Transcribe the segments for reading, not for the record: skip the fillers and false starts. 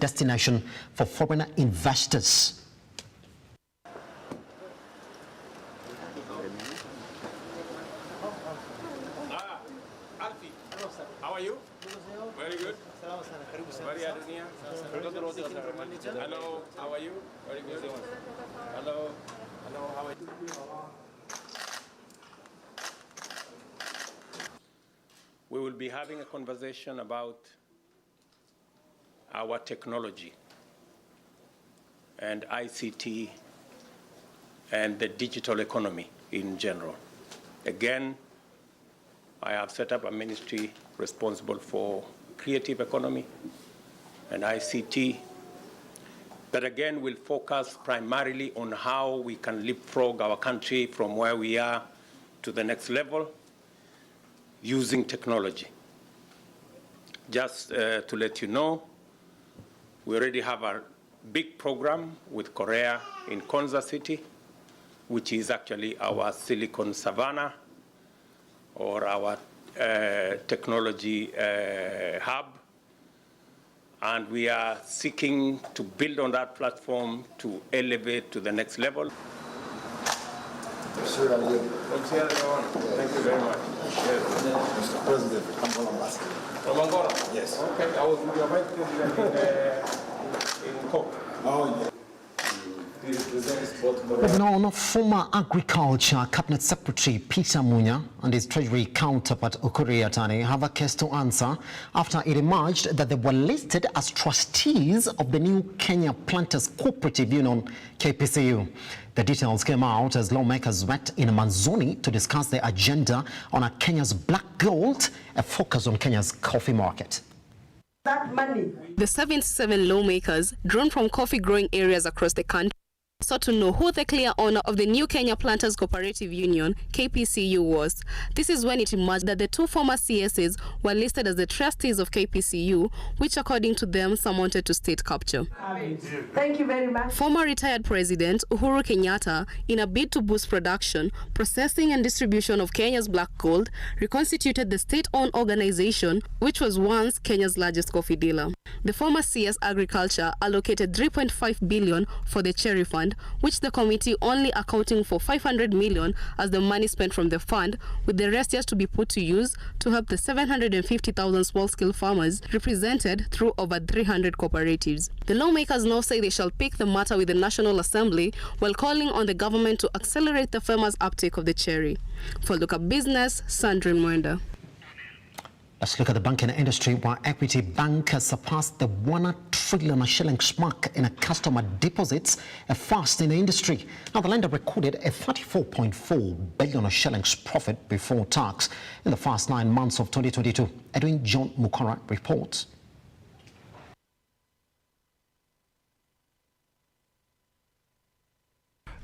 destination for foreign investors. How are you? Very good. Hello, how are you? Very good. Hello, how are you? We will be having a conversation about our technology and ICT and the digital economy in general. Again, I have set up a ministry responsible for creative economy and ICT that again will focus primarily on how we can leapfrog our country from where we are to the next level using technology. Just to let you know, we already have a big program with Korea in Konza City, which is actually our Silicon Savannah or our technology hub. And we are seeking to build on that platform to elevate to the next level. Sir, are you? Thank you very much. Yes. Mr. President, Angola ambassador. From Angola? Yes. Okay, I was with your vice president in Coke. Oh, yeah. Moving on, former Agriculture Cabinet Secretary Peter Munya and his Treasury counterpart Ukuri Yatani have a case to answer after it emerged that they were listed as trustees of the new Kenya Planters Cooperative Union, KPCU. The details came out as lawmakers met in Manzoni to discuss their agenda on Kenya's black gold, a focus on Kenya's coffee market. That money. The 77 lawmakers, drawn from coffee-growing areas across the country, sought to know who the clear owner of the new Kenya Planters Cooperative Union, KPCU, was. This is when it emerged that the two former CSs were listed as the trustees of KPCU, which according to them amounted to state capture. Thank you very much. Former retired President Uhuru Kenyatta, in a bid to boost production, processing and distribution of Kenya's black gold, reconstituted the state-owned organization, which was once Kenya's largest coffee dealer. The former CS Agriculture allocated 3.5 billion for the Cherry Fund, which the committee only accounting for 500 million as the money spent from the fund, with the rest yet to be put to use to help the 750,000 small-scale farmers represented through over 300 cooperatives. The lawmakers now say they shall pick the matter with the National Assembly while calling on the government to accelerate the farmers' uptake of the cherry. For Look Up Business, Sandrine Mwenda. Let's look at the banking industry, where Equity Bank has surpassed the 1 trillion shillings mark in customer deposits, a first in the industry. Now, the lender recorded a 34.4 billion shillings profit before tax in the first 9 months of 2022. Edwin John Mukara reports.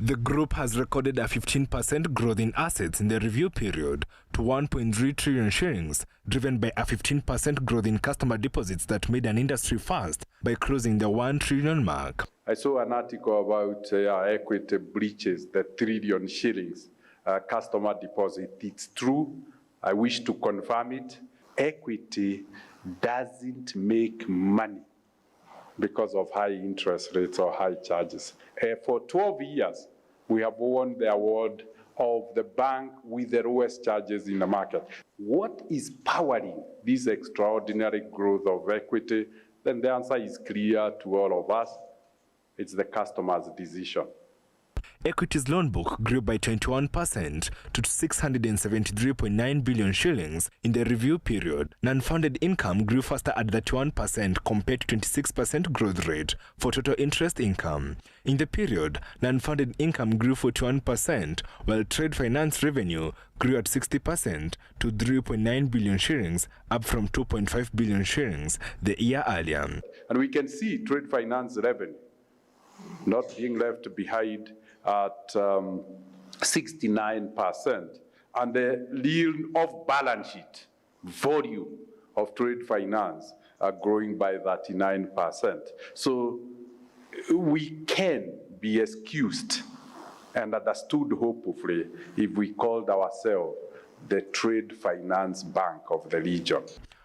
The group has recorded a 15% growth in assets in the review period to 1.3 trillion shillings, driven by a 15% growth in customer deposits that made an industry first by closing the 1 trillion mark. I saw an article about Equity breaches the trillion shillings customer deposit. It's true. I wish to confirm it. Equity doesn't make money because of high interest rates or high charges. For 12 years, we have won the award of the bank with the lowest charges in the market. What is powering this extraordinary growth of Equity? Then the answer is clear to all of us. It's the customer's decision. Equity's loan book grew by 21% to 673.9 billion shillings in the review period. Non-funded income grew faster at 31% compared to 26% growth rate for total interest income. In the period, non-funded income grew 41%, while trade finance revenue grew at 60% to 3.9 billion shillings, up from 2.5 billion shillings the year earlier. And we can see trade finance revenue not being left behind at 69%, and the real off-balance sheet volume of trade finance are growing by 39%. So we can be excused and understood, hopefully, if we called ourselves the Trade Finance Bank of the region.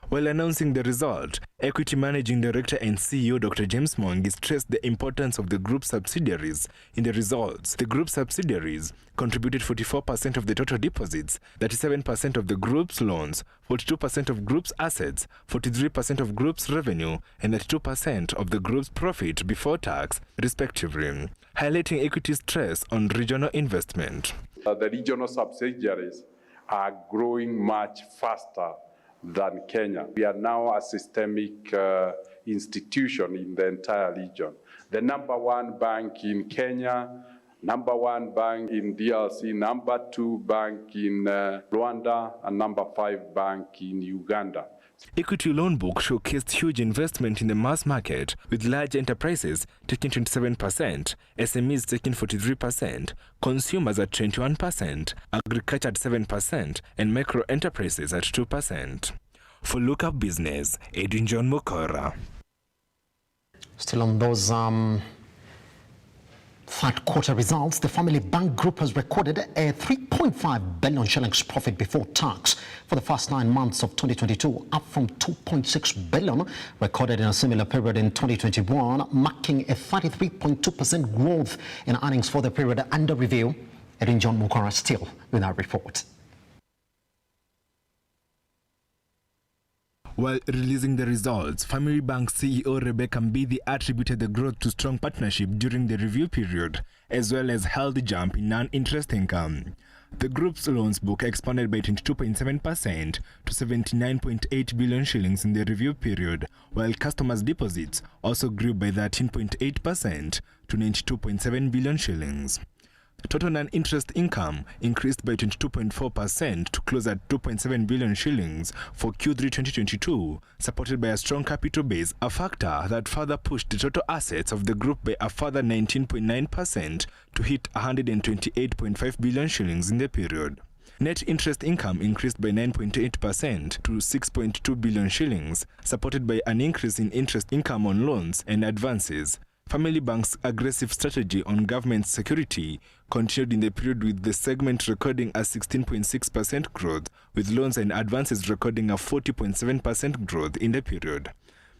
While announcing the result, Equity Managing Director and CEO Dr. James Mwangi stressed the importance of the group subsidiaries in the results. The group subsidiaries contributed 44% of the total deposits, 37% of the group's loans, 42% of group's assets, 43% of group's revenue, and 32% of the group's profit before tax, respectively, highlighting Equity's stress on regional investment. The regional subsidiaries are growing much faster than Kenya. We are now a systemic institution in the entire region. The #1 bank in Kenya, #1 bank in DRC, #2 bank in Rwanda, and #5 bank in Uganda. Equity loan book showcased huge investment in the mass market, with large enterprises taking 27%, SMEs taking 43%, consumers at 21%, agriculture at 7%, and micro enterprises at 2%. For Look Up Business, Edwin John Mukora. Still on those third quarter results, the Family Bank Group has recorded a 3.5 billion shillings profit before tax for the first 9 months of 2022, up from 2.6 billion recorded in a similar period in 2021, marking a 33.2% growth in earnings for the period under review. Edwin John Mukara still with our report. While releasing the results, Family Bank CEO Rebecca Mbidi attributed the growth to strong partnership during the review period, as well as healthy jump in non-interest income. The group's loans book expanded by 22.7% to 79.8 billion shillings in the review period, while customers' deposits also grew by 13.8% to 92.7 billion shillings. Total non-interest income increased by 22.4% to close at 2.7 billion shillings for Q3 2022, supported by a strong capital base, a factor that further pushed the total assets of the group by a further 19.9% to hit 128.5 billion shillings in the period. Net interest income increased by 9.8% to 6.2 billion shillings, supported by an increase in interest income on loans and advances. Family Bank's aggressive strategy on government security continued in the period, with the segment recording a 16.6% growth, with loans and advances recording a 40.7% growth in the period.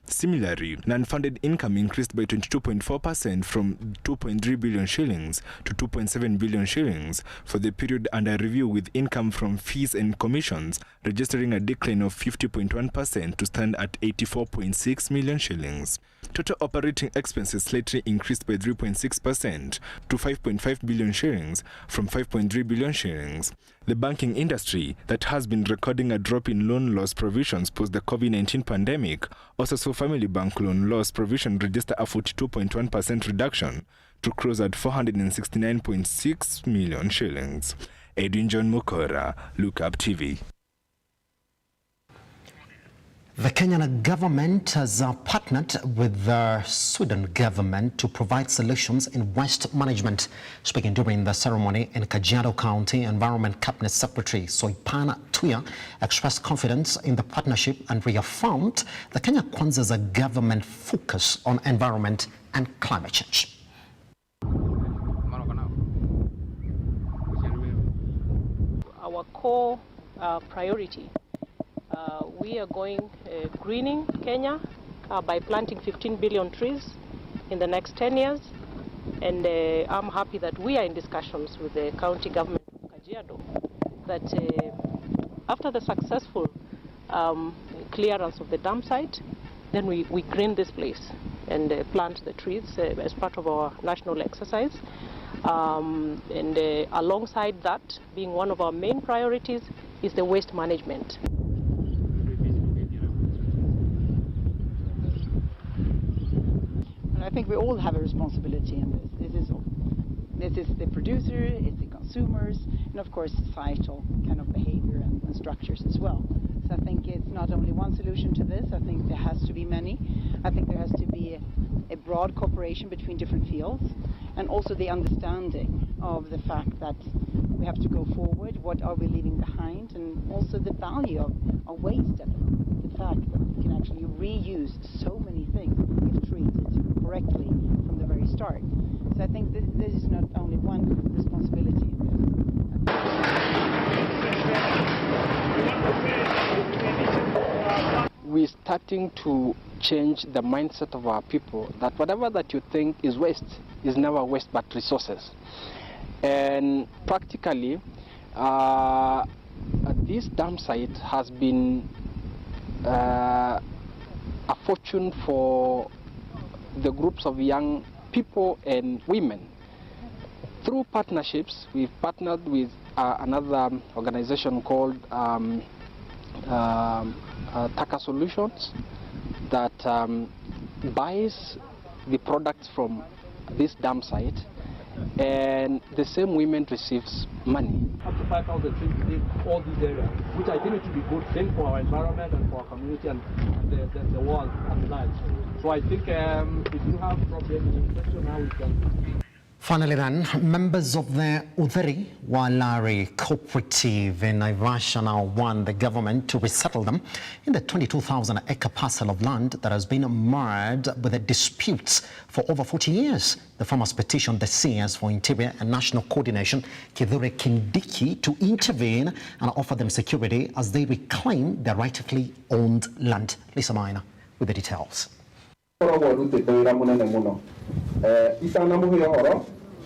Similarly, non-funded income increased by 22.4% from 2.3 billion shillings to 2.7 billion shillings for the period under review, with income from fees and commissions registering a decline of 50.1% to stand at 84.6 million shillings. Total operating expenses slightly increased by 3.6% to 5.5 billion shillings from 5.3 billion shillings. The banking industry, that has been recording a drop in loan loss provisions post the COVID-19 pandemic, also saw Family Bank loan loss provision register a 42.1% reduction to close at 469.6 million shillings. Edwin John Mukora, Look Up TV. The Kenyan government has partnered with the Sweden government to provide solutions in waste management. Speaking during the ceremony in Kajiado County, Environment Cabinet Secretary Soipan Tuya expressed confidence in the partnership and reaffirmed the Kenya Kwanza's government focus on environment and climate change. Our core priority. We are going greening Kenya by planting 15 billion trees in the next 10 years. And I'm happy that we are in discussions with the county government of Kajiado that after the successful clearance of the dump site, then we green this place and plant the trees as part of our national exercise. And alongside that, being one of our main priorities, is the waste management. I think we all have a responsibility in this. This is the producer, it's the consumers, and of course societal kind of behavior and structures as well. So I think it's not only one solution to this, I think there has to be many. I think there has to be a broad cooperation between different fields, and also the understanding of the fact that we have to go forward, what are we leaving behind, and also the value of waste at the moment. The fact that we can actually reuse so many things if treated correctly from the very start. So I think this is not only one responsibility in this. is starting to change the mindset of our people that whatever that you think is waste is never waste but resources. And practically, this dam site has been a fortune for the groups of young people and women. Through partnerships, we've partnered with another organization called Taka Solutions that buys the products from this dam site, and the same women receives money. Up to 5,000 trees in all these areas, which I think it should be a good thing for our environment and for our community and the world and life. So I think if you have problems in question now, we can. Finally then, members of the Udhiri Walari cooperative in Naivasha now want the government to resettle them in the 22,000-acre parcel of land that has been marred with the disputes for over 40 years. The farmers petitioned the CS for Interior and National Coordination, Kithure Kindiki, to intervene and offer them security as they reclaim their rightfully owned land. Lisa Maina with the details.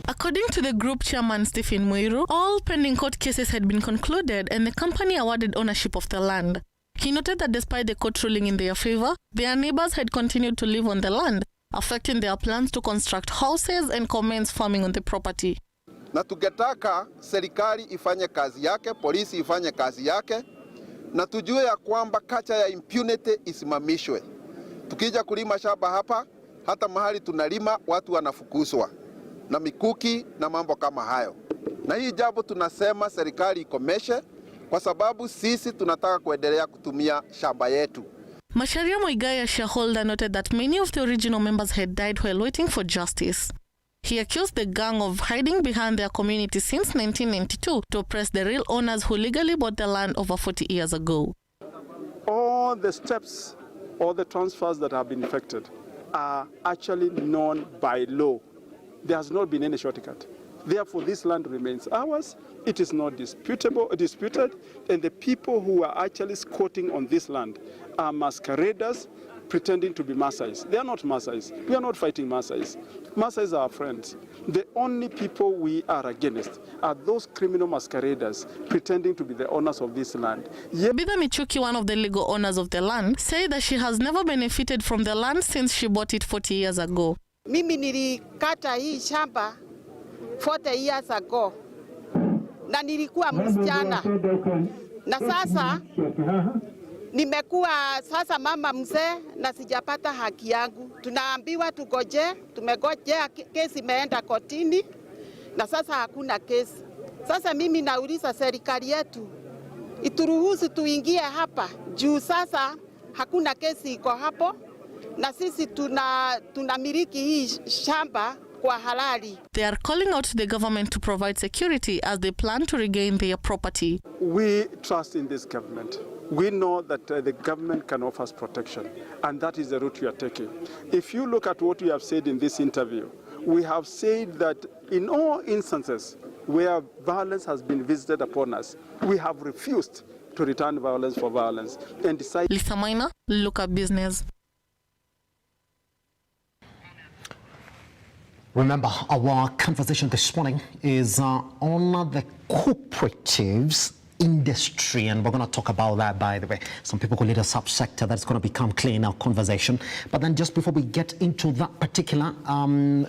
According to the group chairman Stephen Muiru, all pending court cases had been concluded and the company awarded ownership of the land. He noted that despite the court ruling in their favor, their neighbors had continued to live on the land, affecting their plans to construct houses and commence farming on the property. Na tungetaka serikali ifanye kazi yake, polisi ifanye kazi yake, na tujue ya kwamba kacha ya impunity isimamishwe. Tukija kulima shamba hapa, hata mahali tunalima watu wanafukuzwa na mikuki na mambo kama hayo. Na hii jambo tunasema serikali ikomeshe kwa sababu sisi tunataka kuendelea kutumia shamba yetu. Macharia Muigai, a shareholder, noted that many of the original members had died while waiting for justice. He accused the gang of hiding behind their community since 1992 to oppress the real owners who legally bought the land over 40 years ago. All the steps, all the transfers that have been effected are actually known by law. There has not been any shortcut. Therefore, this land remains ours. It is not disputed, and the people who are actually squatting on this land are masqueraders pretending to be Maasais. They are not Maasais. We are not fighting Maasais. Maasais are our friends. The only people we are against are those criminal masqueraders pretending to be the owners of this land. Bidha Michuki, one of the legal owners of the land, said that she has never benefited from the land since she bought it 40 years ago. Mimi nilikata hii shamba 40 years ago na nilikuwa msichana, na sasa nimekuwa sasa mama mzee na sijapata haki yangu. Tunaambiwa tugoje, tumegojea kesi imeenda kotini na sasa hakuna kesi. Sasa mimi nauliza serikali yetu ituruhusu tuingie hapa juu sasa hakuna kesi iko hapo na sisi tunamiliki hii shamba kwa halali. They are calling out to the government to provide security as they plan to regain their property. We trust in this government. We know that the government can offer us protection, and that is the route we are taking. If you look at what we have said in this interview, we have said that in all instances where violence has been visited upon us, we have refused to return violence for violence and decide. Lisa Maina, Look Up Business. Remember, our conversation this morning is on the cooperatives industry, and we're going to talk about that, by the way. Some people call it a subsector that's going to become clear in our conversation. But then just before we get into that particular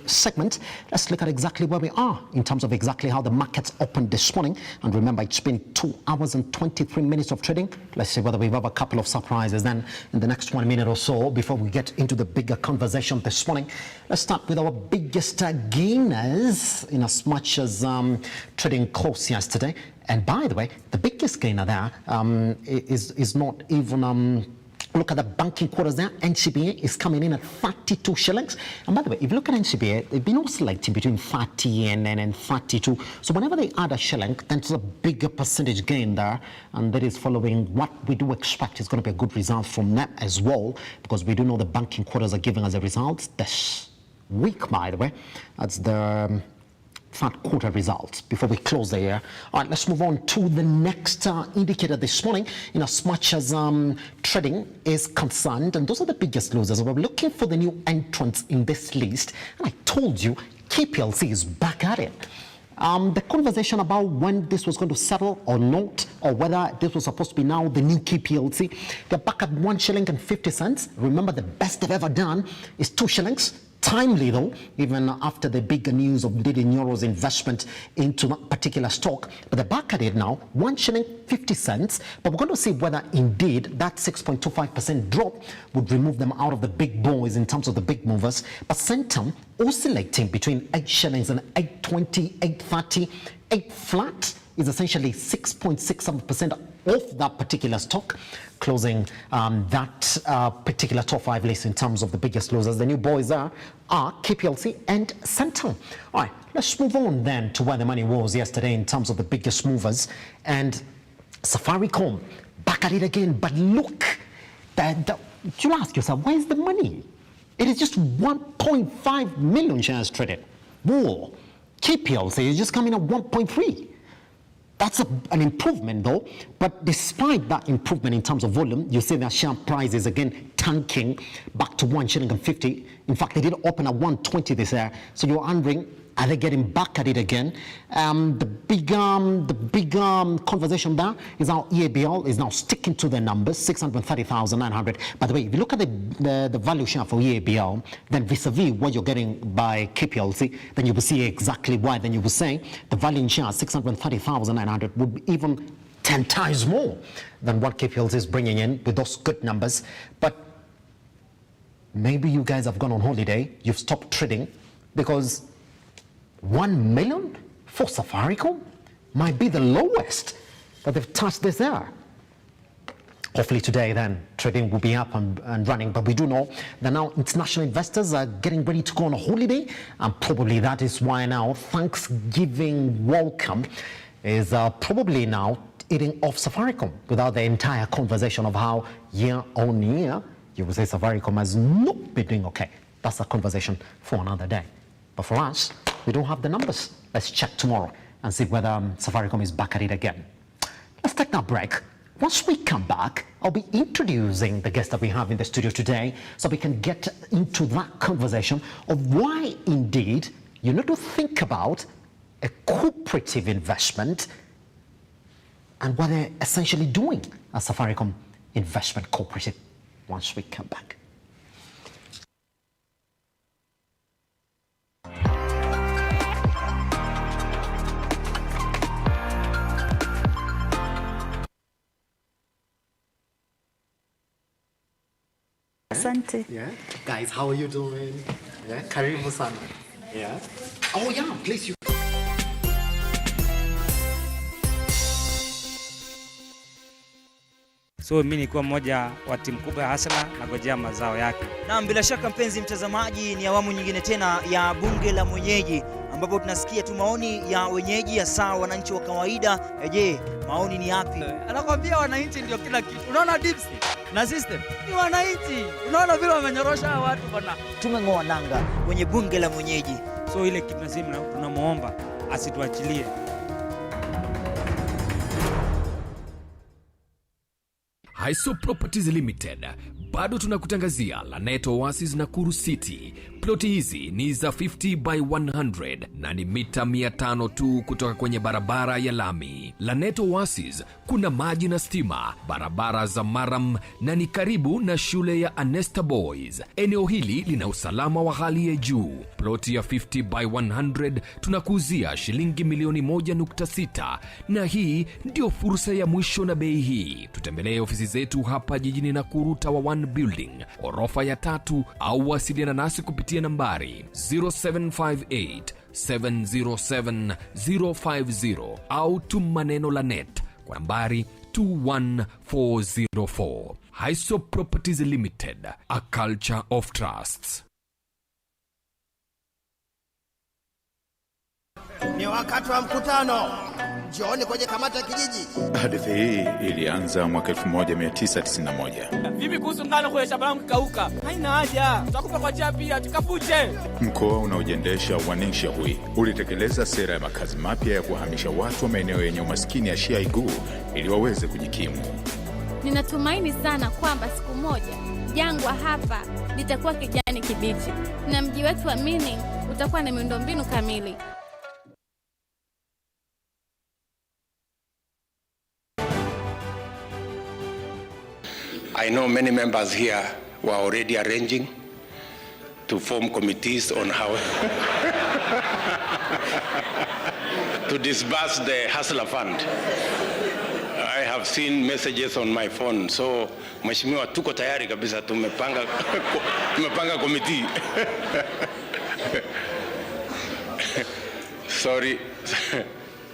segment, let's look at exactly where we are in terms of exactly how the markets opened this morning. And remember, it's been 2 hours and 23 minutes of trading. Let's see whether we have a couple of surprises then in the next 1 minute or so before we get into the bigger conversation this morning. Let's start with our biggest gainers in as much as trading close yesterday. And by the way, the biggest gainer there is not even, look at the banking quarters there. NCBA is coming in at 32 shillings. And by the way, if you look at NCBA, they've been oscillating between 30 and 32. So whenever they add a shilling, then it's a bigger percentage gain there. And that is following what we do expect is going to be a good result from them as well, because we do know the banking quarters are giving us a result this week, by the way. That's the third quarter results before we close the year. All right, let's move on to the next indicator this morning. In as much as trading is concerned, and those are the biggest losers. We're looking for the new entrants in this list, and I told you KPLC is back at it. The conversation about when this was going to settle or not, or whether this was supposed to be now the new KPLC, they're back at 1 shilling and 50 cents. Remember, the best they've ever done is 2 shillings. Timely though, even after the bigger news of Didi Nyoro's investment into that particular stock. But they're back at it now, 1 shilling 50 cents. But we're going to see whether indeed that 6.25% drop would remove them out of the big boys in terms of the big movers. But Centum oscillating between 8 shillings and 8.20, 8.30, 8 flat is essentially 6.67% off that particular stock, closing that particular top 5 list in terms of the biggest losers. The new boys are KPLC and Centum. All right, let's move on then to where the money was yesterday in terms of the biggest movers. And Safaricom back at it again. But look, you ask yourself, where's the money? It is just 1.5 million shares traded. Whoa, KPLC is just coming at 1.3. That's an improvement though, but despite that improvement in terms of volume, you see that share price is again tanking back to 1 shilling and 50. In fact, they did open at 120 this year. So you're wondering, are they getting back at it again? The big conversation there is how EABL is now sticking to their numbers, 630,900. By the way, if you look at the value share for EABL, then vis-a-vis what you're getting by KPLC, then you will see exactly why. Then you will say the value in share, 630,900, would be even 10 times more than what KPLC is bringing in with those good numbers. But maybe you guys have gone on holiday, you've stopped trading, because 1 million for Safaricom might be the lowest that they've touched this year. Hopefully today then trading will be up and running, but we do know that now international investors are getting ready to go on a holiday, and probably that is why now Thanksgiving welcome is probably now eating off Safaricom, without the entire conversation of how year on year you would say Safaricom has not been doing okay. That's a conversation for another day. But for us, we don't have the numbers. Let's check tomorrow and see whether Safaricom is back at it again. Let's take that break. Once we come back, I'll be introducing the guest that we have in the studio today so we can get into that conversation of why indeed you need to think about a cooperative investment and what they're essentially doing as Safaricom Investment Cooperative once we come back. Asante. Yeah. Guys, how are you doing? Yeah. Karibu sana. Yeah. Oh yeah, please you. So mimi nilikuwa mmoja wa timu kubwa ya Arsenal na ngojea mazao yake. Na bila shaka mpenzi mtazamaji, ni awamu nyingine tena ya bunge la mwenyeji ambapo tunasikia tu maoni ya wenyeji, hasa wananchi wa kawaida. Je, maoni ni yapi? Anakwambia wananchi ndio kila kitu. Unaona dips na system ni wananchi. Unaona vile wamenyorosha watu bwana. Tumeng'oa nanga kwenye bunge la mwenyeji. So ile kitu nasema tunamuomba asituachilie. Hiso Properties Limited bado tunakutangazia Lanet Oasis Nakuru City. Ploti hizi ni za 50 by 100 na ni mita 500 tu kutoka kwenye barabara ya lami. Lanet Oasis kuna maji na stima, barabara za maram na ni karibu na shule ya Anesta Boys. Eneo hili lina usalama wa hali ya juu. Ploti ya 50 by 100 tunakuuzia shilingi milioni 1.6 na hii ndio fursa ya mwisho na bei hii. Tutembelee ofisi zetu hapa jijini Nakuru Tower 1 Building, orofa ya 3, au wasiliana nasi kupitia nambari 0758 707 050 au tuma neno Lanet kwa nambari 21404. Hiso Properties Limited, a culture of trusts. Ni wakati wa mkutano. Jioni kwenye kamati ya kijiji. Hadithi hii ilianza mwaka 1991. Vipi kuhusu ngano kwa shamba langu kikauka? Haina haja. Tutakupa kwa chapi pia tukapuje. Mkoa unaojiendesha wa Ningxia ulitekeleza sera ya makazi mapya ya kuhamisha watu wa maeneo yenye umaskini ya Xiaigu ili waweze kujikimu. Ninatumaini sana kwamba siku moja jangwa hapa litakuwa kijani kibichi na mji wetu wa Mining utakuwa na miundombinu kamili. I know many members here were already arranging to form committees on how to disburse the Hustler Fund. I have seen messages on my phone, so Mheshimiwa tuko tayari kabisa, tumepanga committee.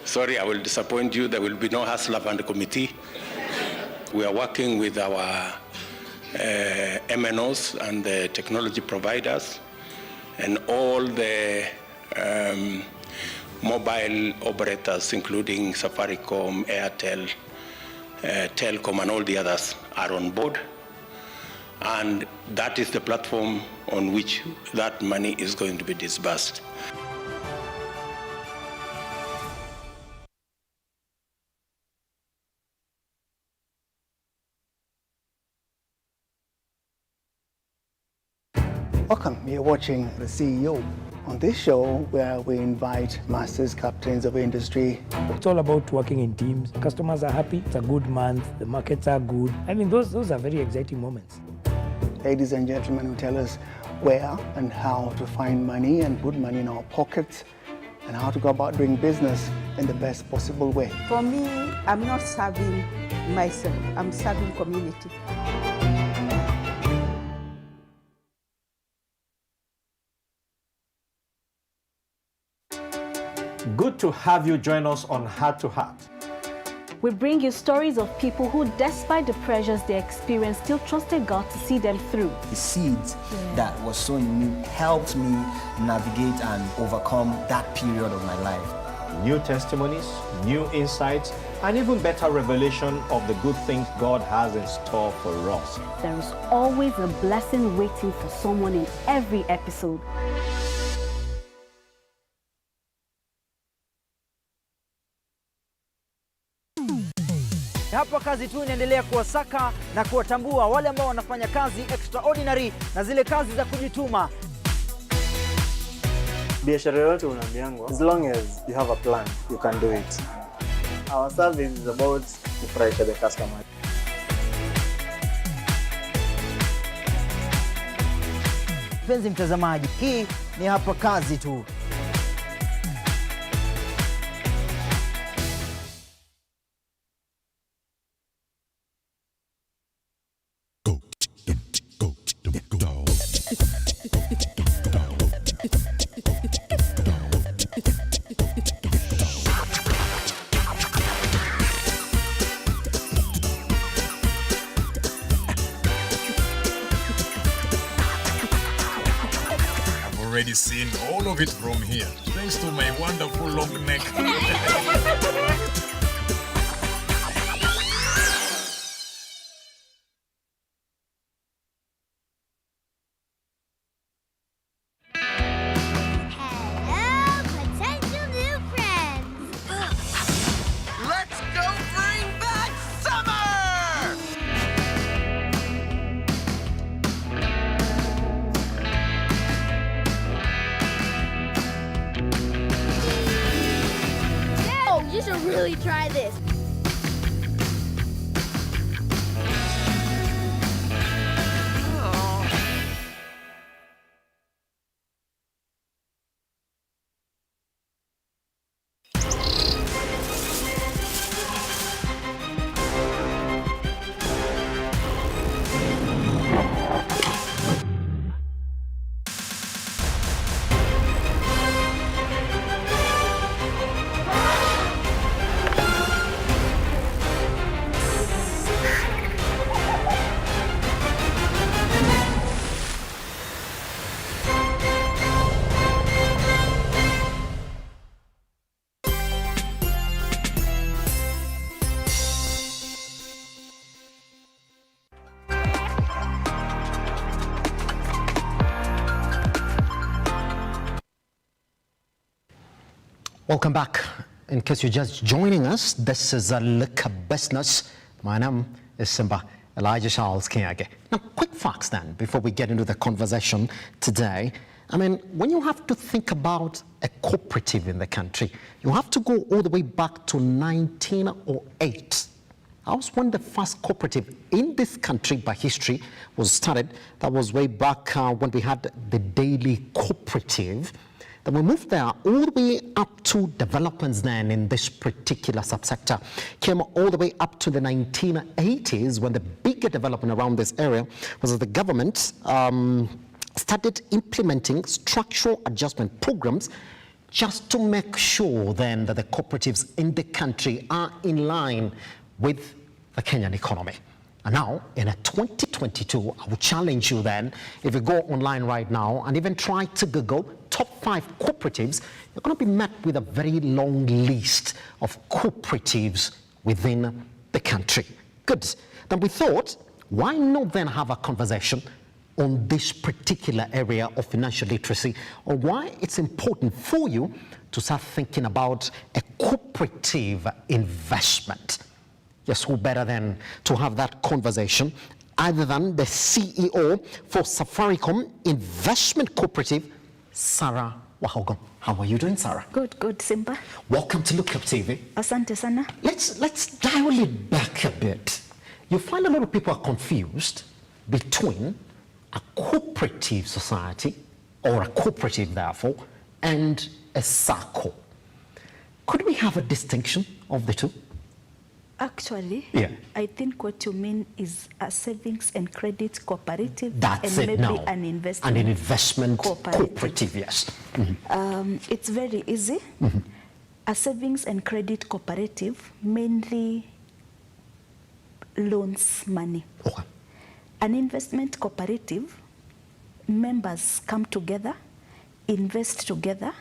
Sorry, I will disappoint you. There will be no Hustler Fund committee. We are working with our MNOs and the technology providers and all the mobile operators, including Safaricom, Airtel, Telcom, and all the others are on board. And that is the platform on which that money is going to be disbursed. Welcome, you're watching The CEO. On this show, where we invite masters, captains of industry. It's all about working in teams. Customers are happy, it's a good month, the markets are good. I mean, those are very exciting moments. Ladies and gentlemen who tell us where and how to find money and put money in our pockets and how to go about doing business in the best possible way. For me, I'm not serving myself, I'm serving community. Good to have you join us on Heart to Heart. We bring you stories of people who, despite the pressures they experienced, still trusted God to see them through. The seeds that was sown in me helped me navigate and overcome that period of my life. New testimonies, new insights, and even better revelation of the good things God has in store for us. There is always a blessing waiting for someone in every episode. Hapa kazi tu inaendelea kuwasaka na kuwatambua wale ambao wanafanya kazi extraordinary na zile kazi za kujituma. Biashara yote unaambiangwa, as long as you have a plan, you can do it. Our service is about kufurahisha the customer. Mpenzi mtazamaji, hii ni hapa kazi tu. Already seen all of it from here, thanks to my wonderful long neck. Really try this. Welcome back. In case you're just joining us, this is a look at business. My name is Simba. Elijah Charles Kiage. Now, quick facts then, before we get into the conversation today. I mean, when you have to think about a cooperative in the country, you have to go all the way back to 1908. That was when the first cooperative in this country by history was started. That was way back when we had the Daily Cooperative. Then we moved there all the way up to developments then in this particular subsector. Came all the way up to the 1980s when the bigger development around this area was that the government started implementing structural adjustment programs just to make sure then that the cooperatives in the country are in line with the Kenyan economy. And now, in a 2022, I would challenge you then, if you go online right now and even try to Google top 5 cooperatives, you're going to be met with a very long list of cooperatives within the country. Good. Then we thought, why not then have a conversation on this particular area of financial literacy, or why it's important for you to start thinking about a cooperative investment. Yes, who better than to have that conversation other than the CEO for Safaricom Investment Cooperative, Sarah Wahogon. How are you doing, Sarah? Good, Simba. Welcome to Look Up TV. Asante sana. Let's dial it back a bit. You find a lot of people are confused between a cooperative society, or a cooperative therefore, and a SACCO. Could we have a distinction of the two? Actually, yeah. I think what you mean is a savings and credit cooperative. That's and it maybe now. An investment, and an investment cooperative, yes. Mm-hmm. It's very easy. Mm-hmm. A savings and credit cooperative mainly loans money. Okay. An investment cooperative, members come together, invest together,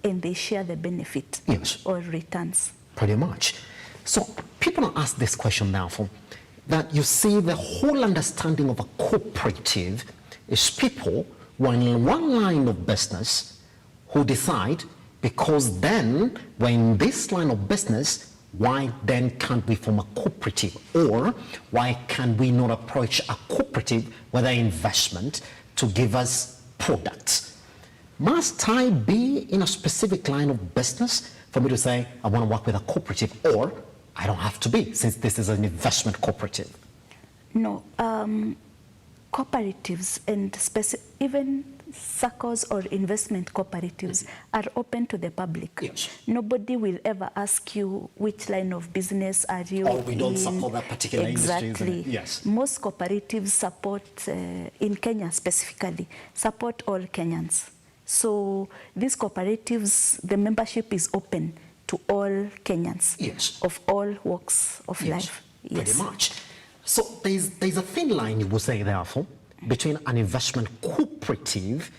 and they share the benefit or returns. Pretty much. So people are asked this question now, for that you see the whole understanding of a cooperative is people who are in one line of business who decide, because then we're in this line of business, why then can't we form a cooperative? Or why can we not approach a cooperative with an investment to give us products? Must I be in a specific line of business for me to say I want to work with a cooperative, or I don't have to be, since this is an investment cooperative? No, cooperatives and even SACCOs or investment cooperatives are open to the public. Yes. Nobody will ever ask you which line of business are you in. Or we don't support that particular industry. Exactly. Yes. Most cooperatives support, in Kenya specifically, support all Kenyans. So these cooperatives, the membership is open to all Kenyans. Yes. Of all walks of life. Pretty much. So there's a thin line, you would say, therefore, between an investment cooperative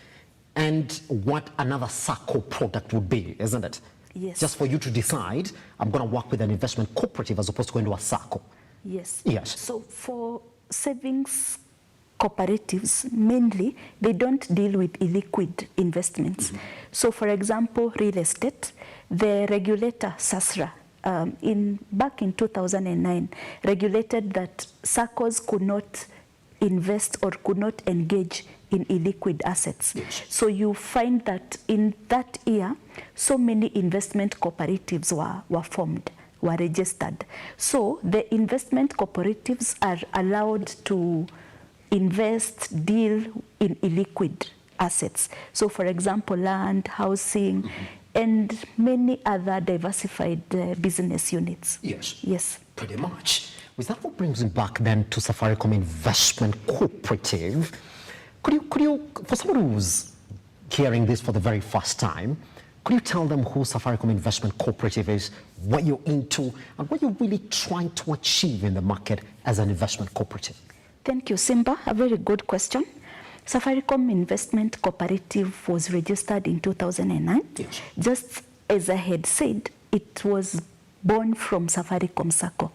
and what another SACCO product would be, isn't it? Yes. Just for you to decide, I'm going to work with an investment cooperative as opposed to going to a SACCO. Yes. Yes. So for savings cooperatives, mainly, they don't deal with illiquid investments. So for example, real estate, the regulator, SASRA, back in 2009, regulated that SACCOs could not invest or could not engage in illiquid assets. Yes. So you find that in that year, so many investment cooperatives were formed, were registered. So the investment cooperatives are allowed to invest, deal in illiquid assets. So for example, land, housing, and many other diversified business units. Yes. Yes. Pretty much. With that, what brings me back then to Safaricom Investment Cooperative. Could you, for someone who's hearing this for the very first time, could you tell them who Safaricom Investment Cooperative is, what you're into, and what you're really trying to achieve in the market as an investment cooperative? Thank you, Simba. A very good question. Safaricom Investment Cooperative was registered in 2009. Yes. Just as I had said, it was born from Safaricom SACCO.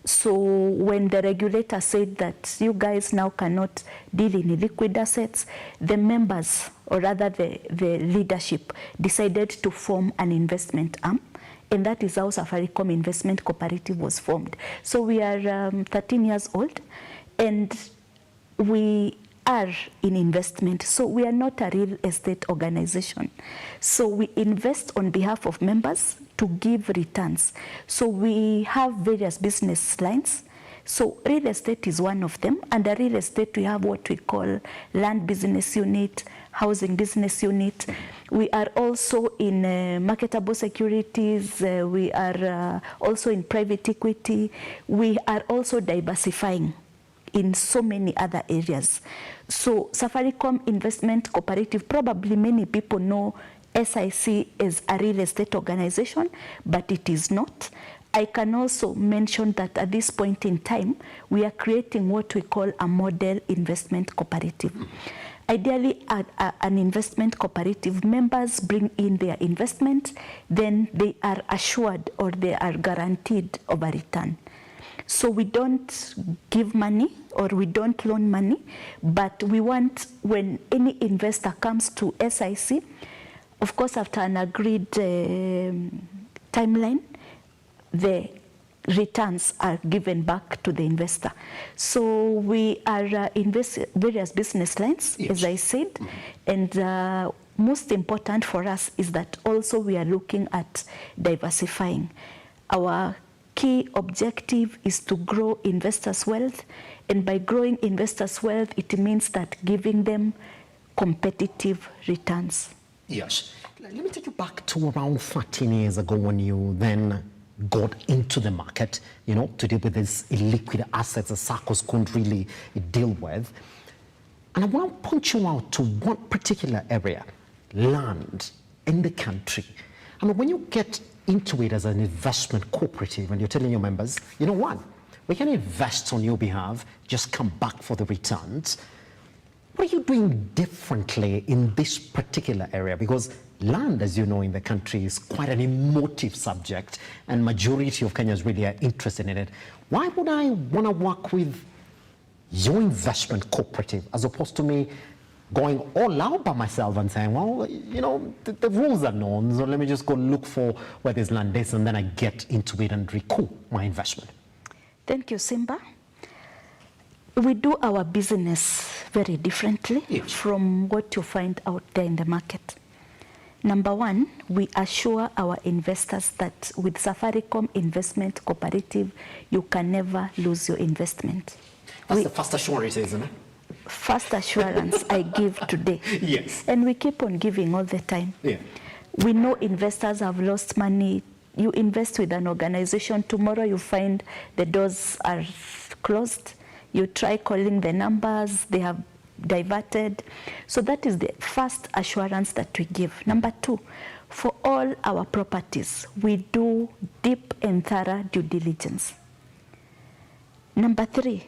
So when the regulator said that you guys now cannot deal in illiquid assets, the members or rather the leadership, decided to form an investment arm. And that is how Safaricom Investment Cooperative was formed. So we are 13 years old, and we are in investment. So we are not a real estate organization. So we invest on behalf of members to give returns. So we have various business lines. So real estate is one of them. Under real estate, we have what we call land business unit, housing business unit. We are also in marketable securities. We are also in private equity. We are also diversifying in so many other areas. So Safaricom Investment Cooperative, probably many people know SIC as a real estate organization, but it is not. I can also mention that at this point in time, we are creating what we call a model investment cooperative. Ideally, an investment cooperative, members bring in their investment, then they are assured or they are guaranteed of a return. So we don't give money or we don't loan money, but we want when any investor comes to SIC, of course after an agreed timeline, the returns are given back to the investor. So we are in various business lines, yes, as I said, and most important for us is that also we are looking at diversifying. Our key objective is to grow investors' wealth, and by growing investors' wealth, it means that giving them competitive returns. Yes. Let me take you back to around 13 years ago when you then got into the market, you know, to deal with these illiquid assets that SACCOs couldn't really deal with. And I want to point you out to one particular area, land in the country. I mean, when you get into it as an investment cooperative and you're telling your members, you know what, we can invest on your behalf, just come back for the returns. What are you doing differently in this particular area? Because land, as you know, in the country is quite an emotive subject, and majority of Kenyans really are interested in it. Why would I want to work with your investment cooperative as opposed to me going all out by myself and saying, well, you know, the rules are known, so let me just go look for where there's land is, and then I get into it and recoup my investment? Thank you, Simba. We do our business very differently, yes, from what you find out there in the market. Number one, we assure our investors that with Safaricom Investment Cooperative, you can never lose your investment. That's the first assurance, isn't it? First assurance I give today. Yes. And we keep on giving all the time. Yeah. We know investors have lost money. You invest with an organization, tomorrow you find the doors are closed. You try calling the numbers, they have diverted. So that is the first assurance that we give. Number two, for all our properties, we do deep and thorough due diligence. Number three,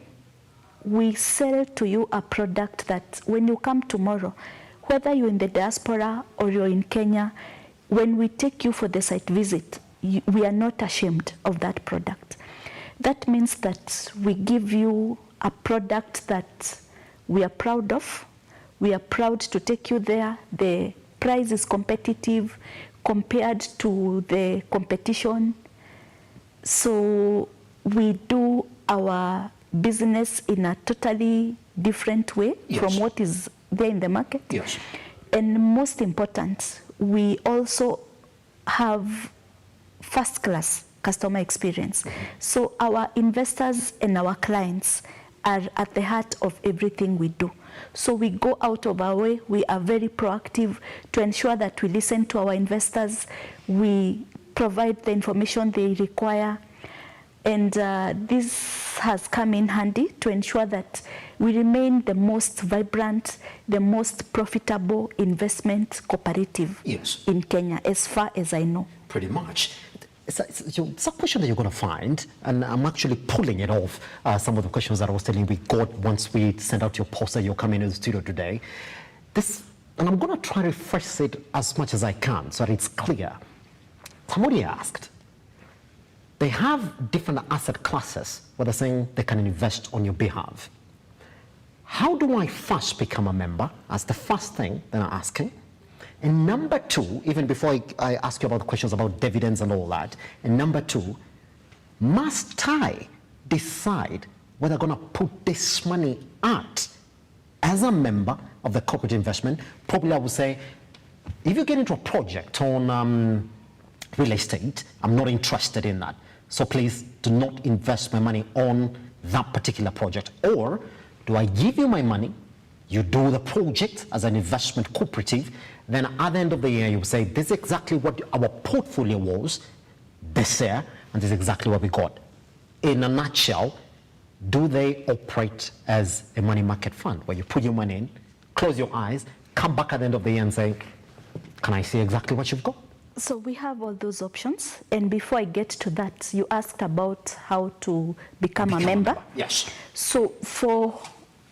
we sell to you a product that when you come tomorrow, whether you're in the diaspora or you're in Kenya, when we take you for the site visit, we are not ashamed of that product. That means that we give you a product that we are proud of. We are proud to take you there. The price is competitive compared to the competition. So we do our business in a totally different way, yes, from what is there in the market. Yes. And most important, we also have first-class customer experience. Mm-hmm. So our investors and our clients are at the heart of everything we do. So we go out of our way. We are very proactive to ensure that we listen to our investors. We provide the information they require. And this has come in handy to ensure that we remain the most vibrant, the most profitable investment cooperative, yes, in Kenya, as far as I know. Pretty much. It's a question that you're going to find, and I'm actually pulling it off some of the questions that I was telling you we got once we sent out your poster. You're coming in the studio today. And I'm going to try to phrase it as much as I can so that it's clear. Somebody asked, they have different asset classes where they're saying they can invest on your behalf. how do I first become a member? That's the first thing that I'm asking. And number two, even before I ask you about the questions about dividends and all that, and number two, must I decide whether I'm going to put this money out as a member of the corporate investment? Probably I would say, if you get into a project on real estate, I'm not interested in that. So please do not invest my money on that particular project. Or do I give you my money, you do the project as an investment cooperative, then at the end of the year you say, this is exactly what our portfolio was this year, and this is exactly what we got. In a nutshell, do they operate as a money market fund, where you put your money in, close your eyes, come back at the end of the year and say, can I see exactly what you've got? So we have all those options. And before I get to that, you asked about how to become a member. Yes. So for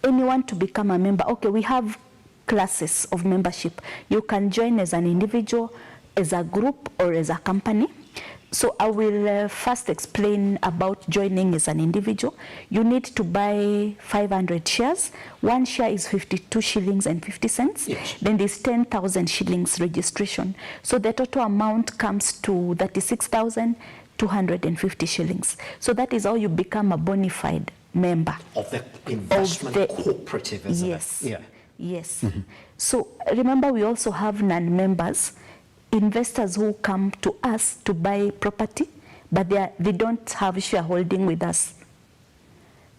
anyone to become a member, okay, we have classes of membership. You can join as an individual, as a group, or as a company. So I will first explain about joining as an individual. You need to buy 500 shares. One share is 52 shillings and 50 cents. Yes. Then there's 10,000 shillings registration. So the total amount comes to 36,250 shillings. So that is how you become a bona fide member. Of the investment cooperative, isn't yes. it? Yeah. Yes. So remember, we also have non-members, investors who come to us to buy property, but they don't have shareholding with us.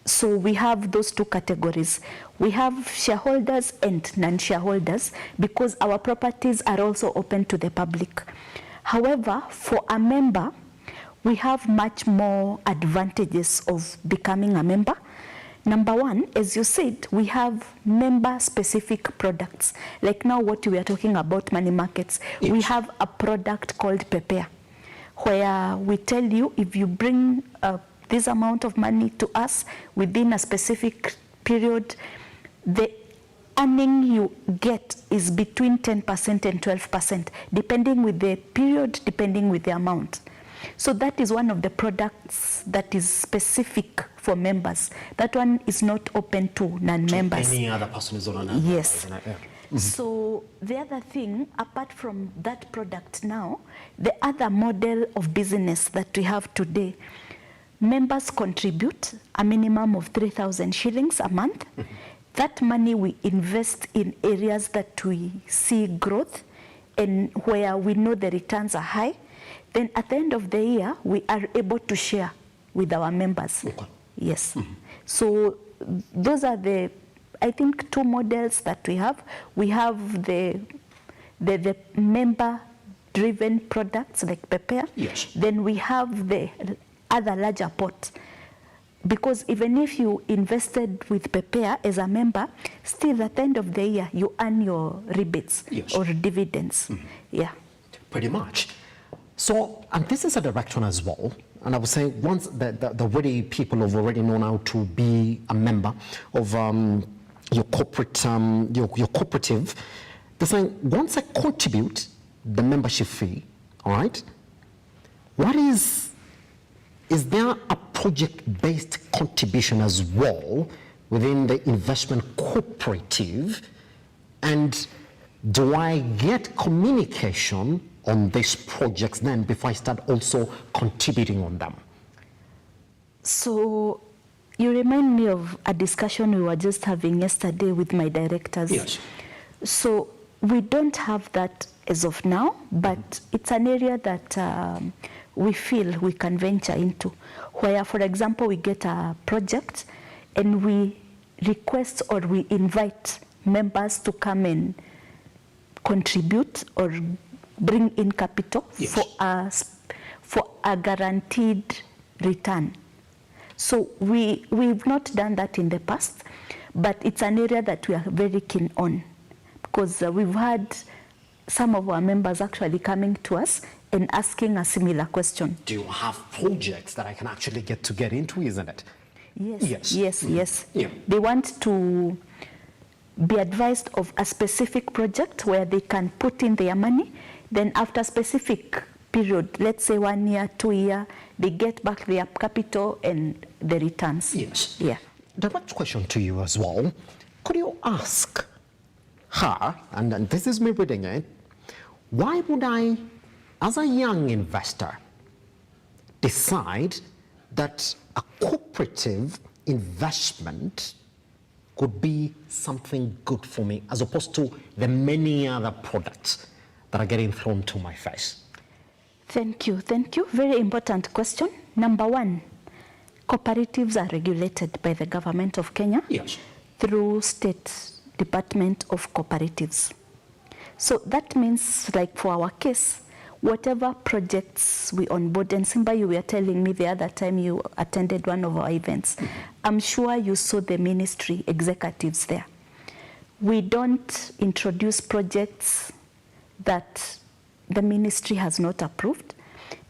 So we have those two categories. We have shareholders and non-shareholders because our properties are also open to the public. However, for a member, we have much more advantages of becoming a member. Number one, as you said, we have member-specific products. Like now what we are talking about, money markets, we have a product called Prepare, where we tell you if you bring this amount of money to us within a specific period, the earning you get is between 10% and 12%, depending with the period, depending with the amount. So that is one of the products that is specific for members. That one is not open to non-members. Any other person is on a non-member. Yes. So the other thing, apart from that product now, the other model of business that we have today, members contribute a minimum of 3,000 shillings a month. That money we invest in areas that we see growth and where we know the returns are high. Then at the end of the year, we are able to share with our members. Okay. Yes. So those are the, I think, two models that we have. We have the member-driven products like Prepare. Yes. Then we have the other larger pot. Because even if you invested with Prepare as a member, still at the end of the year, you earn your rebates or dividends. Yeah. Pretty much. So, and this is a direct one as well. And I would say once the already people have already known how to be a member of your corporate, your cooperative, they're saying once I contribute the membership fee, all right, what is there a project-based contribution as well within the investment cooperative? And do I get communication on these projects then before I start also contributing on them? So you remind me of a discussion we were just having yesterday with my directors. Yes. So we don't have that as of now, but it's an area that we feel we can venture into, where, for example, we get a project and we request or we invite members to come and contribute or bring in capital for a guaranteed return. So we've not done that in the past, but it's an area that we are very keen on, because we've had some of our members actually coming to us and asking a similar question. Do you have projects that I can actually get into, isn't it? Yes. Yeah. They want to be advised of a specific project where they can put in their money. Then after a specific period, let's say 1 year, 2 years, they get back their capital and the returns. Yes. Yeah. Direct question to you as well. Could you ask her, and this is me reading it, why would I, as a young investor, decide that a cooperative investment could be something good for me as opposed to the many other products that are getting thrown to my face? Thank you. Very important question. Number one, cooperatives are regulated by the government of Kenya through State Department of Cooperatives. So that means, like for our case, whatever projects we onboard, and Simba, you were telling me the other time you attended one of our events, I'm sure you saw the ministry executives there. We don't introduce projects that the ministry has not approved.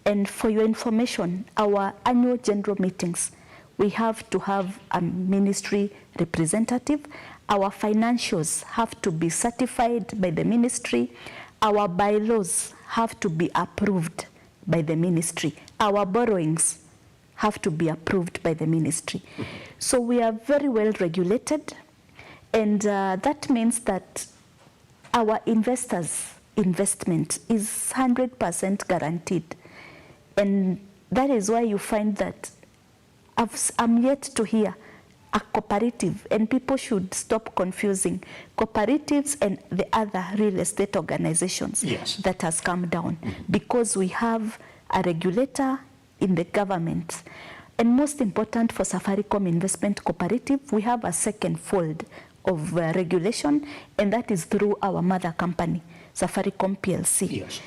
And for your information, our annual general meetings, we have to have a ministry representative. Our financials have to be certified by the ministry. Our bylaws have to be approved by the ministry. Our borrowings have to be approved by the ministry. So we are very well regulated, and that means that our investors' investment is 100% guaranteed. And that is why you find that I'm yet to hear a cooperative, and people should stop confusing cooperatives and the other real estate organizations that has come down, because we have a regulator in the government. And most important for Safaricom Investment Cooperative, we have a second fold of regulation, and that is through our mother company, Safaricom PLC.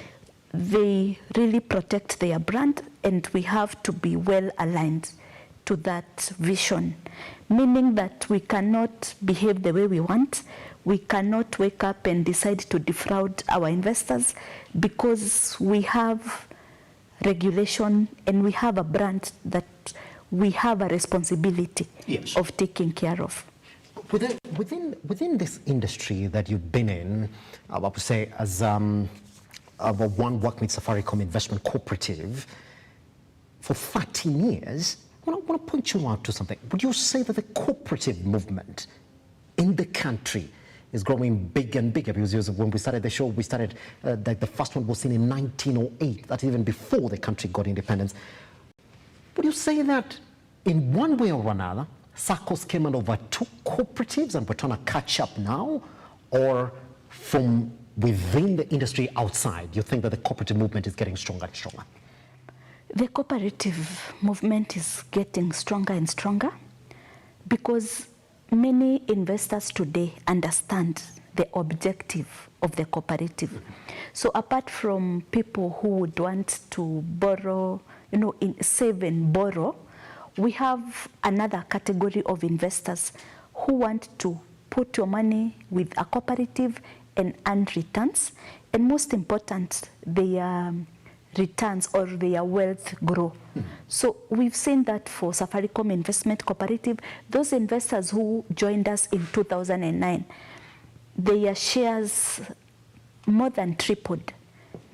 They really protect their brand, and we have to be well aligned to that vision, meaning that we cannot behave the way we want. We cannot wake up and decide to defraud our investors, because we have regulation and we have a brand that we have a responsibility of taking care of. Within this industry that you've been in, I would say as one working with Safaricom Investment Cooperative for 13 years, I want to point you out to something. Would you say that the cooperative movement in the country is growing bigger and bigger? Because when we started the show, we started, the first one was seen in 1908, that's even before the country got independence. Would you say that in one way or another, SACCOs came and overtook cooperatives and we're trying to catch up now? Or from within the industry outside, you think that the cooperative movement is getting stronger and stronger? The cooperative movement is getting stronger and stronger because many investors today understand the objective of the cooperative. So apart from people who would want to borrow, save and borrow, we have another category of investors who want to put your money with a cooperative and earn returns, and most important, their returns or their wealth grow. So we've seen that for Safaricom Investment Cooperative, those investors who joined us in 2009, their shares more than tripled,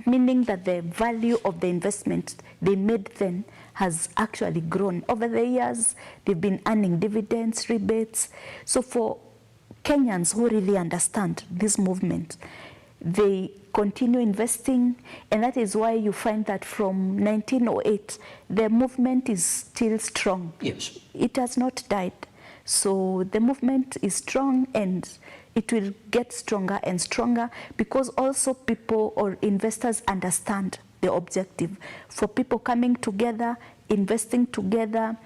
meaning that the value of the investment they made then has actually grown. Over the years, they've been earning dividends, rebates. So for Kenyans who really understand this movement, they continue investing, and that is why you find that from 1908, the movement is still strong. Yes. It has not died. So the movement is strong, and it will get stronger and stronger because also people or investors understand the objective for people coming together, investing together,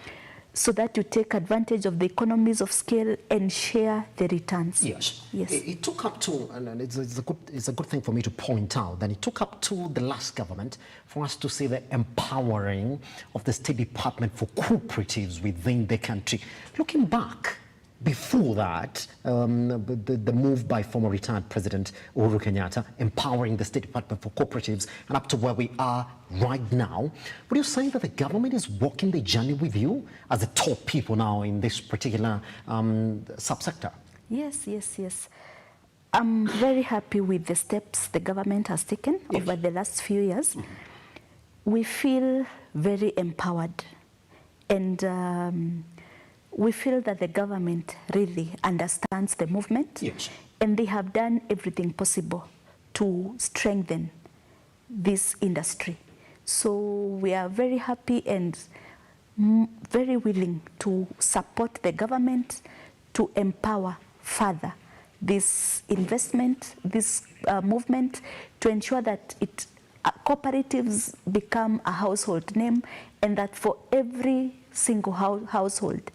so that you take advantage of the economies of scale and share the returns. Yes. Yes. It took up to, and it's a good thing for me to point out, that it took up to the last government for us to see the empowering of the State Department for cooperatives within the country. Looking back, before that, the move by former retired President Uhuru Kenyatta, empowering the State Department for cooperatives, and up to where we are right now, would you say that the government is walking the journey with you as the top people now in this particular subsector? Yes, yes, yes. I'm very happy with the steps the government has taken over the last few years. We feel very empowered, and we feel that the government really understands the movement, Yes. and they have done everything possible to strengthen this industry. So we are very happy and very willing to support the government to empower further this investment, this movement, to ensure that cooperatives become a household name, and that for every single household,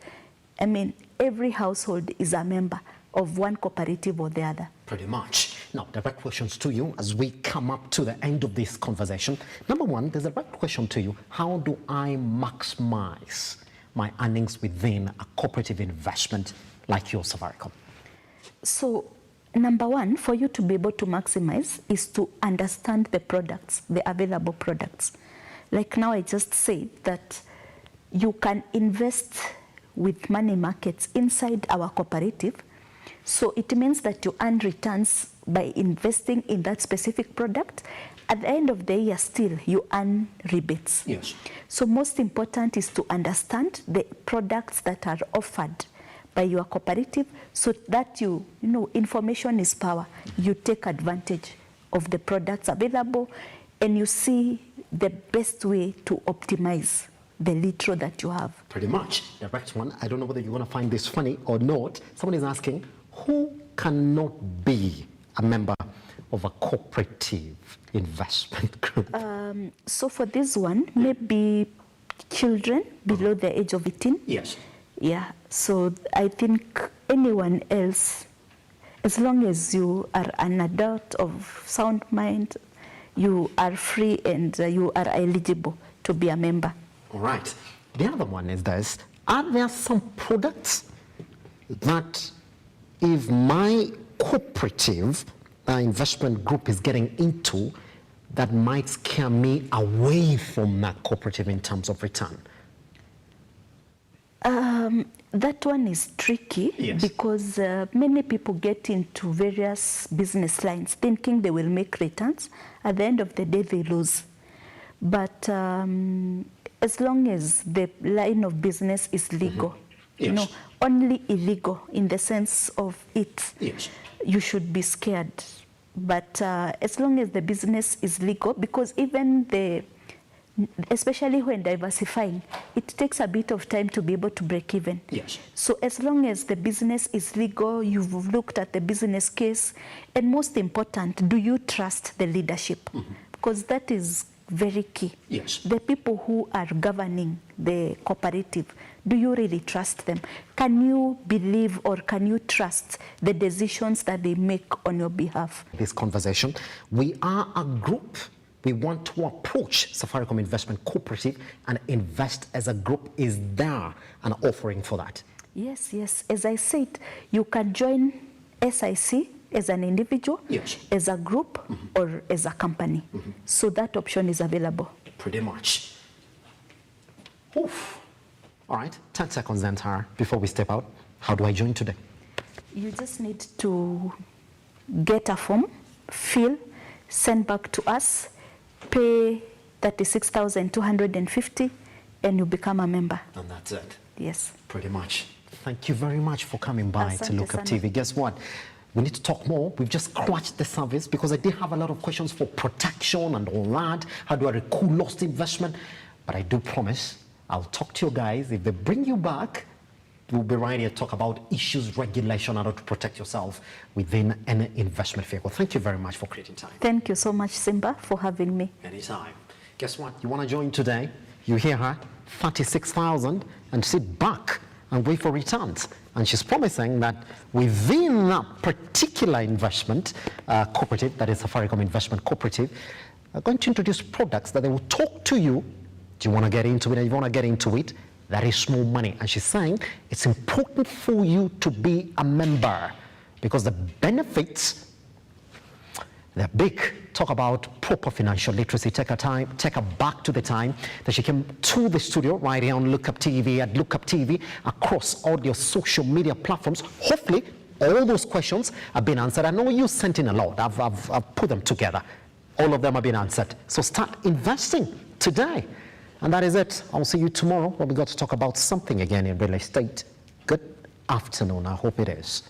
I mean, every household is a member of one cooperative or the other. Pretty much. Now, direct questions to you as we come up to the end of this conversation. Number one, there's a direct question to you. How do I maximize my earnings within a cooperative investment like your Safaricom? So, number one, for you to be able to maximize is to understand the products, the available products. Like now I just said that you can invest with money markets inside our cooperative. So it means that you earn returns by investing in that specific product. At the end of the year, still you earn rebates. Yes. So most important is to understand the products that are offered by your cooperative, so that you know, information is power. You take advantage of the products available, and you see the best way to optimize the litro that you have. Pretty much. Direct one. I don't know whether you're going to find this funny or not. Someone is asking, who cannot be a member of a cooperative investment group? So for this one, maybe children below the age of 18. Yes. Yeah, so I think anyone else, as long as you are an adult of sound mind, you are free and you are eligible to be a member. All right. The other one is this. Are there some products that if my cooperative investment group is getting into, that might scare me away from that cooperative in terms of return? That one is tricky. Yes. Because many people get into various business lines thinking they will make returns. At the end of the day, they lose. But as long as the line of business is legal, Yes. you know, only illegal in the sense of it, Yes. you should be scared. But as long as the business is legal, because even especially when diversifying, it takes a bit of time to be able to break even. Yes. So as long as the business is legal, you've looked at the business case, and most important, do you trust the leadership? Because that is very key. Yes. The people who are governing the cooperative, do you really trust them? Can you believe or can you trust the decisions that they make on your behalf? This conversation, we are a group. We want to approach Safaricom Investment Cooperative and invest as a group. Is there an offering for that? Yes, yes. As I said, you can join SIC as an individual, Yes. as a group, or as a company. So that option is available. Pretty much. Oof. All right, 10 seconds then, Tara, before we step out. How do I join today? You just need to get a form, fill, send back to us, pay 36,250, and you become a member. And that's it. Yes. Pretty much. Thank you very much for coming by to Asante Look Up sana. TV. Guess what? We need to talk more. We've just scratched the surface because I did have a lot of questions for protection and all that. How do I recoup lost investment? But I do promise I'll talk to you guys. If they bring you back, we'll be right here to talk about issues, regulation, and how to protect yourself within an investment vehicle. Thank you very much for creating time. Thank you so much, Simba, for having me. Anytime. Guess what? You want to join today? You hear her? 36,000 and sit back and wait for returns. And she's promising that within that particular investment cooperative, that is Safaricom Investment Cooperative, are going to introduce products that they will talk to you. Do you want to get into it? If you want to get into it, that is small money. And she's saying it's important for you to be a member because the benefits, they're big. Talk about proper financial literacy. Take her back to the time that she came to the studio right here on Look Up TV, at Look Up TV, across all your social media platforms. Hopefully, all those questions have been answered. I know you sent in a lot. I've put them together. All of them have been answered. So start investing today. And that is it. I'll see you tomorrow when we got to talk about something again in real estate. Good afternoon. I hope it is.